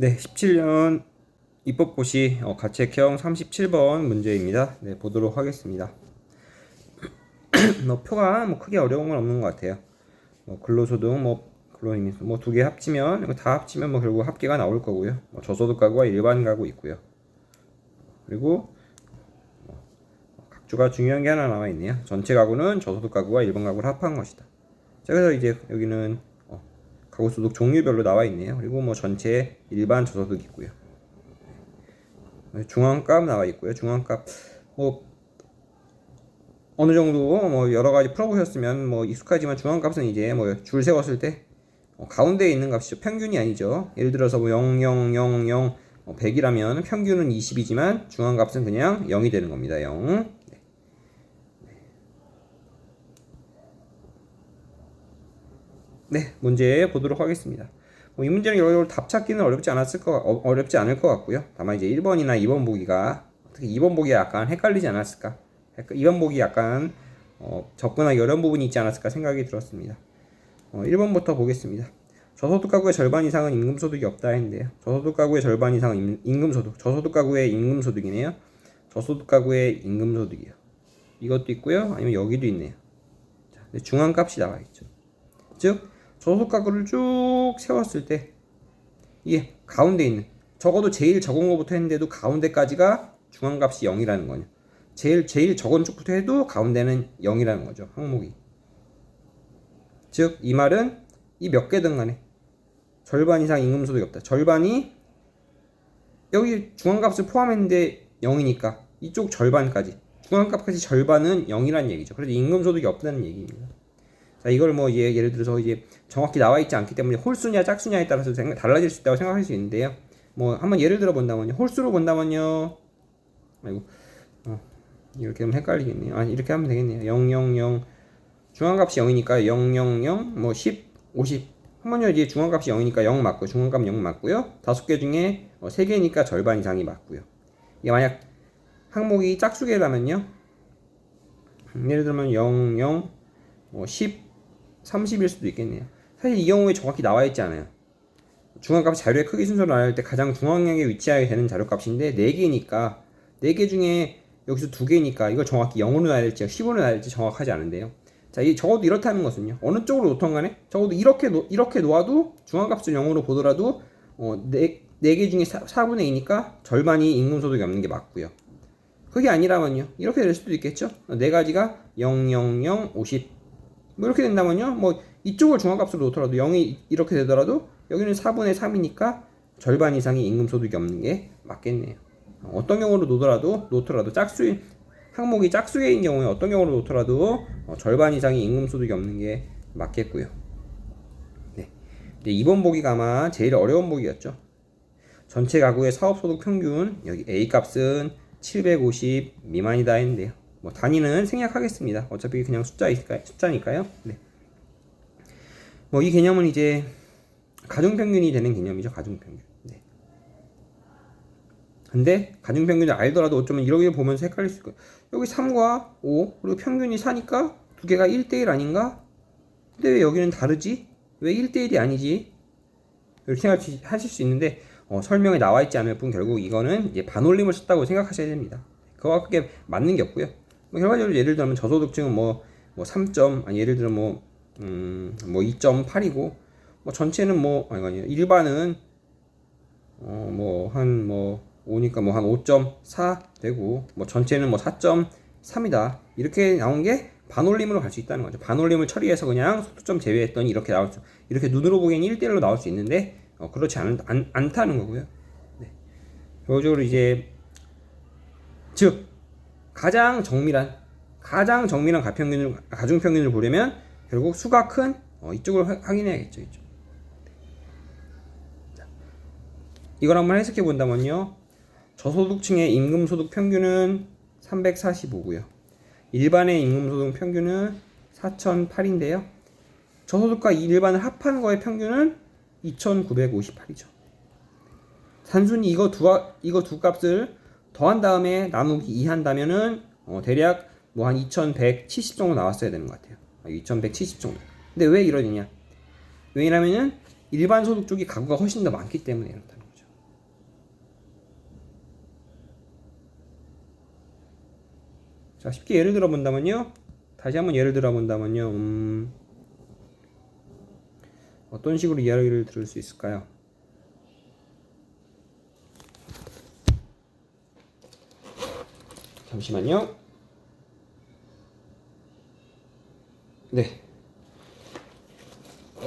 네, 17년 입법고시 가책형 37번 문제입니다. 네, 보도록 하겠습니다. 표가 크게 어려운 건 없는 것 같아요. 근로소득, 근로임금, 두 개 합치면, 이거 다 합치면 결국 합계가 나올 거고요. 저소득 가구와 일반 가구 있고요. 그리고 각주가 중요한 게 하나 나와 있네요. 전체 가구는 저소득 가구와 일반 가구를 합한 것이다. 자, 그래서 이제 여기는 가구 소득 종류별로 나와 있네요. 그리고 전체 일반 저소득 있고요. 중앙값 나와 있고요. 중앙값 어느 정도 여러 가지 풀어보셨으면 익숙하지만 중앙값은 이제 줄 세웠을 때 가운데에 있는 값이죠. 평균이 아니죠. 예를 들어서 0, 0, 0, 0, 100이라면 평균은 20이지만 중앙값은 그냥 0이 되는 겁니다. 0. 네, 문제 보도록 하겠습니다. 이 문제는 여러분 답 찾기는 어렵지 않을 것 같고요. 다만 이제 1번이나 2번 보기가 특히 2번 보기가 약간 헷갈리지 않았을까? 2번 보기 약간 접근하기 어려운 부분이 있지 않았을까 생각이 들었습니다. 1번부터 보겠습니다. 저소득 가구의 절반 이상은 임금소득이 없다 했는데요. 저소득 가구의 절반 이상은 임금소득, 저소득 가구의 임금소득이네요. 저소득 가구의 임금소득이요. 이것도 있고요. 아니면 여기도 있네요. 자, 중앙값이 나와 있죠. 즉 저소득 가구를 쭉 세웠을 때 이게 가운데 있는 적어도 제일 적은 거부터 했는데도 가운데까지가 중앙값이 0이라는 거냐. 제일 적은 쪽부터 해도 가운데는 0이라는 거죠. 항목이. 즉 이 말은 이 몇 개든 간에 절반 이상 임금소득이 없다. 절반이 여기 중앙값을 포함했는데 0이니까 이쪽 절반까지 중앙값까지 절반은 0이라는 얘기죠. 그래서 임금소득이 없다는 얘기입니다. 자, 이걸 예를 들어서 이제 정확히 나와 있지 않기 때문에 홀수냐 짝수냐에 따라서 달라질 수 있다고 생각할 수 있는데요. 한번 예를 들어 본다면요. 홀수로 본다면요. 아이고, 이렇게 하면 헷갈리겠네요. 아니, 이렇게 하면 되겠네요. 0, 0, 0. 중앙값이 0이니까 0, 0, 0, 10, 50. 한번요, 이제 중앙값이 0이니까 0 맞고, 중앙값 0 맞고요. 5개 중에 3개니까 절반 이상이 맞고요. 이게 만약 항목이 짝수개라면요. 예를 들면 0, 0, 10, 30일 수도 있겠네요. 사실 이 경우에 정확히 나와 있지 않아요. 중앙값 자료의 크기 순서를 나눌 때 가장 중앙에 위치하게 되는 자료값인데 4개니까 4개 중에 여기서 2개니까 이걸 정확히 0으로 놔야 될지 10으로 놔야 될지 정확하지 않은데요. 자, 적어도 이렇다는 것은요. 어느 쪽으로 놓던 간에 적어도 이렇게 놓아도 중앙값을 0으로 보더라도 4개 중에 4분의 2니까 절반이 임금소득이 없는 게 맞고요. 그게 아니라면요. 이렇게 될 수도 있겠죠. 4가지가 0, 0, 0, 50 이렇게 된다면요. 이쪽을 중앙값으로 놓더라도 0이 이렇게 되더라도 여기는 4분의 3이니까 절반 이상이 임금소득이 없는 게 맞겠네요. 어떤 경우로 놓더라도 항목이 짝수개인 경우에 어떤 경우로 놓더라도 절반 이상이 임금소득이 없는 게 맞겠고요. 네. 2번 보기가 아마 제일 어려운 보기였죠. 전체 가구의 사업소득 평균 여기 A값은 750 미만이다 했는데요. 단위는 생략하겠습니다. 어차피 그냥 숫자니까요. 네. 이 개념은 이제 가중평균이 되는 개념이죠. 가중평균. 네. 근데 가중평균을 알더라도 어쩌면 이렇게 보면서 헷갈릴 수 있고요. 여기 3과 5 그리고 평균이 4니까 두 개가 1대1 아닌가? 근데 왜 여기는 다르지? 왜 1대1이 아니지? 이렇게 하실 수 있는데 설명에 나와 있지 않을 뿐 결국 이거는 이제 반올림을 썼다고 생각하셔야 됩니다. 그거와 크게 맞는 게 없고요. 결과적으로 예를 들면 저소득층은 3점 아니 예를 들어 2.8이고 전체는 아니 일반은 한 5니까 한 5.4 되고 전체는 4.3이다 이렇게 나온 게 반올림으로 갈 수 있다는 거죠. 반올림을 처리해서 그냥 소수점 제외했더니 이렇게 눈으로 보기엔 1대1로 나올 수 있는데 그렇지 않다는 거고요. 네. 결과적으로 이제 즉 가장 정밀한 가중평균을 보려면 결국 수가 큰 이쪽을 확인해야겠죠. 이쪽. 이걸 한번 해석해 본다면요. 저소득층의 임금소득 평균은 345고요. 일반의 임금소득 평균은 4008인데요. 저소득과 일반을 합한 거의 평균은 2958이죠. 단순히 이거 두 값을 더한 다음에 나누기 2 한다면은 대략 한 2170 정도 나왔어야 되는 것 같아요. 2170 정도. 근데 왜 이러느냐? 왜냐면은 일반 소득 쪽이 가구가 훨씬 더 많기 때문에 이렇다는 거죠. 자, 쉽게 예를 들어 본다면요. 다시 한번 예를 들어 본다면요. 어떤 식으로 예를 들을 수 있을까요? 잠시만요. 네.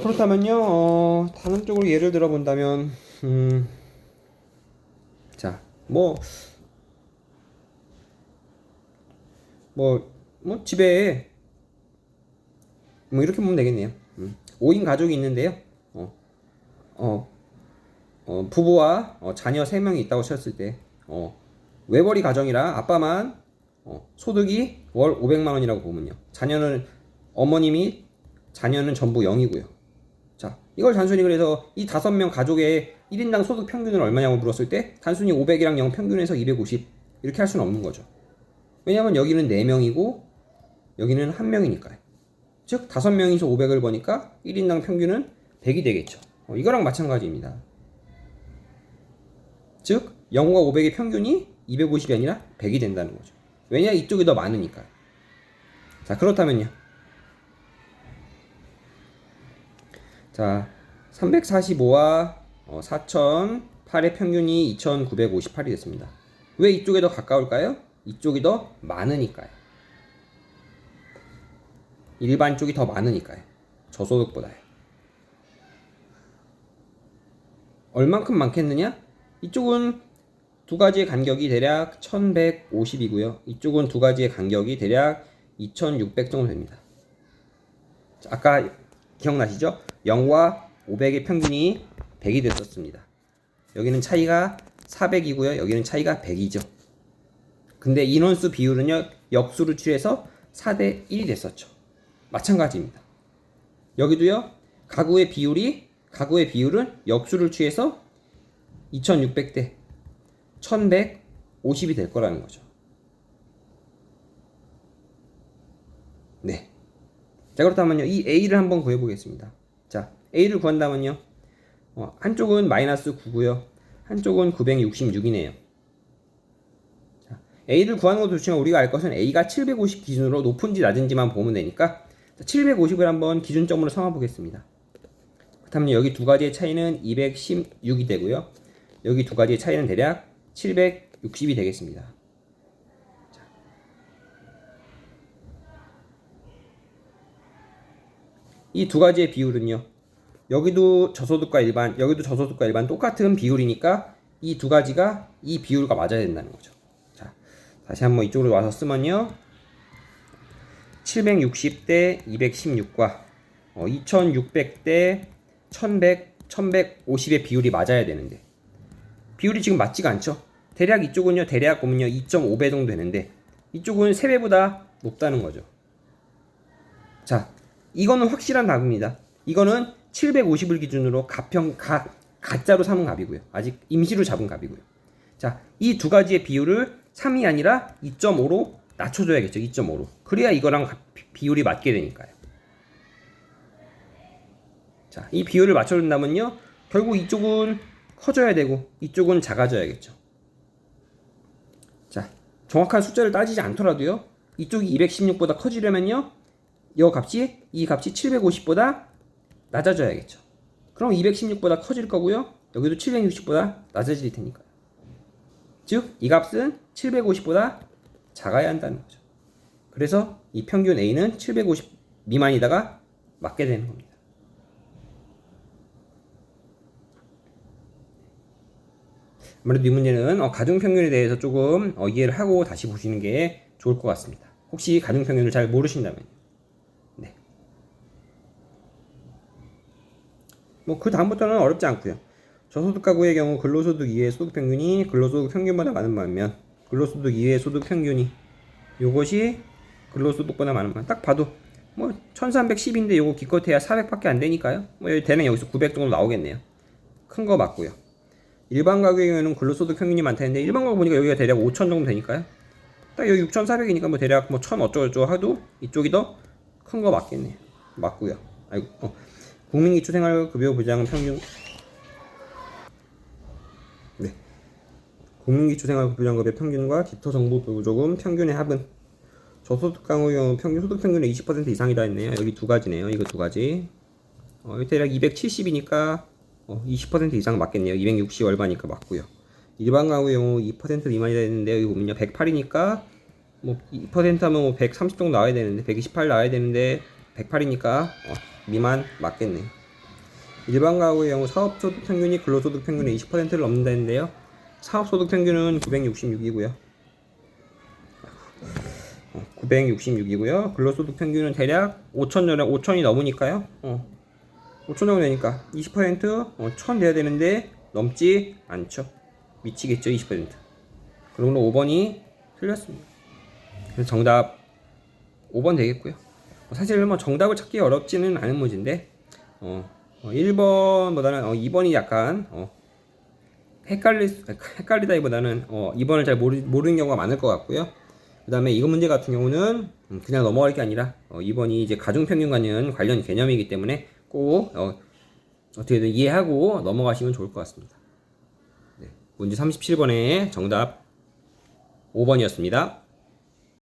그렇다면요. 다른 쪽으로 예를 들어 본다면, 자, 집에, 이렇게 보면 되겠네요. 5인 가족이 있는데요. 어, 어, 부부와 자녀 3명이 있다고 쳤을 때, 외벌이 가정이라 아빠만 소득이 월 500만 원이라고 보면요. 자녀는 전부 0이고요. 자, 이걸 단순히 그래서 이 5명 가족의 1인당 소득 평균은 얼마냐고 물었을 때 단순히 500이랑 0 평균해서 250 이렇게 할 수는 없는 거죠. 왜냐면 여기는 4명이고 여기는 1명이니까요. 즉 5명이서 500을 버니까 1인당 평균은 100이 되겠죠. 이거랑 마찬가지입니다. 즉 0과 500의 평균이 250이 아니라 100이 된다는 거죠. 왜냐? 이쪽이 더 많으니까요. 자, 그렇다면요. 자, 345와 4008의 평균이 2958이 됐습니다. 왜 이쪽에 더 가까울까요? 이쪽이 더 많으니까요. 일반 쪽이 더 많으니까요. 저소득보다요. 얼만큼 많겠느냐? 이쪽은 두 가지의 간격이 대략 1150이고요. 이쪽은 두 가지의 간격이 대략 2600 정도 됩니다. 자, 아까 기억나시죠? 0과 500의 평균이 100이 됐었습니다. 여기는 차이가 400이고요. 여기는 차이가 100이죠. 근데 인원수 비율은요, 역수를 취해서 4대 1이 됐었죠. 마찬가지입니다. 여기도요, 가구의 비율은 역수를 취해서 2600대 1150이 될 거라는 거죠. 네. 자, 그렇다면요, 이 A를 한번 구해보겠습니다. 자, A를 구한다면요, 한쪽은 마이너스 9고요. 한쪽은 966이네요. 자, A를 구하는 것도 좋지만 우리가 알 것은 A가 750 기준으로 높은지 낮은지만 보면 되니까 750을 한번 기준점으로 삼아 보겠습니다. 그렇다면 여기 두 가지의 차이는 216이 되고요. 여기 두 가지의 차이는 대략 760이 되겠습니다. 이 두 가지의 비율은요. 여기도 저소득과 일반 똑같은 비율이니까 이 두 가지가 이 비율과 맞아야 된다는 거죠. 자, 다시 한번 이쪽으로 와서 쓰면요. 760대 216과 2600대 1150의 비율이 맞아야 되는데 비율이 지금 맞지가 않죠. 대략 이쪽은요. 대략 보면요. 2.5배 정도 되는데 이쪽은 3배보다 높다는 거죠. 자, 이거는 확실한 답입니다. 이거는 750을 기준으로 가짜로 삼은 값이고요. 아직 임시로 잡은 값이고요. 자, 이 두 가지의 비율을 3이 아니라 2.5로 낮춰줘야겠죠. 2.5로. 그래야 이거랑 비율이 맞게 되니까요. 자, 이 비율을 맞춰준다면요. 결국 이쪽은 커져야 되고 이쪽은 작아져야겠죠. 자, 정확한 숫자를 따지지 않더라도요. 이쪽이 216보다 커지려면요. 이 값이 750보다 낮아져야겠죠. 그럼 216보다 커질 거고요. 여기도 760보다 낮아질 테니까요. 즉, 이 값은 750보다 작아야 한다는 거죠. 그래서 이 평균 A는 750 미만이다가 맞게 되는 겁니다. 아무래도 이 문제는 가중평균에 대해서 조금 이해를 하고 다시 보시는 게 좋을 것 같습니다. 혹시 가중평균을 잘 모르신다면. 네. 그 다음부터는 어렵지 않고요. 저소득 가구의 경우 근로소득 이외의 소득 평균이 근로소득 평균보다 많은 반면 근로소득 이외의 소득 평균이 요것이 근로소득보다 많은 반면 딱 봐도 1310인데 요거 기껏해야 400밖에 안 되니까요. 대략 여기서 900 정도 나오겠네요. 큰 거 맞고요. 일반 가구의 경우에는 근로소득 평균이 많다는데 일반 가구 보니까 여기가 대략 5,000 정도 되니까요. 딱 여기 6,400이니까 대략 1,000 어쩌고저쩌고 하도 이쪽이 더 큰 거 맞겠네요. 맞고요. 아이고, 국민기초생활급여 보장 평균. 네. 국민기초생활보장급의 평균과 기초정부 보조금 평균의 합은 저소득 가구의 경우 평균 소득 평균의 20% 이상이다 했네요. 여기 두 가지네요. 이거 두 가지. 여기 대략 270이니까 20% 이상 맞겠네요. 260 얼마니까 맞고요. 일반 가구의 경우 2% 미만이다 했는데 여기 보면요. 108이니까 뭐 2% 하면 뭐 130 정도 나와야 되는데 128 나와야 되는데 108이니까 미만 맞겠네요. 일반 가구의 경우 사업소득 평균이 근로소득 평균의 20%를 넘는다는데요. 사업소득 평균은 966이고요. 966이고요. 근로소득 평균은 대략 5천이 넘으니까요. 5천 정도 되니까 20% 1000 돼야 되는데 넘지 않죠. 미치겠죠. 20%. 그러면 5번이 틀렸습니다. 그래서 정답 5번 되겠고요. 사실 뭐 정답을 찾기 어렵지는 않은 문제인데 1번보다는 2번이 약간 헷갈리다기보다는 2번을 잘 모르는 경우가 많을 것 같고요. 그 다음에 이거 문제 같은 경우는 그냥 넘어갈 게 아니라 2번이 이제 가중평균과는 관련 개념이기 때문에 꼭 어떻게든 이해하고 넘어가시면 좋을 것 같습니다. 네, 문제 37번의 정답 5번이었습니다.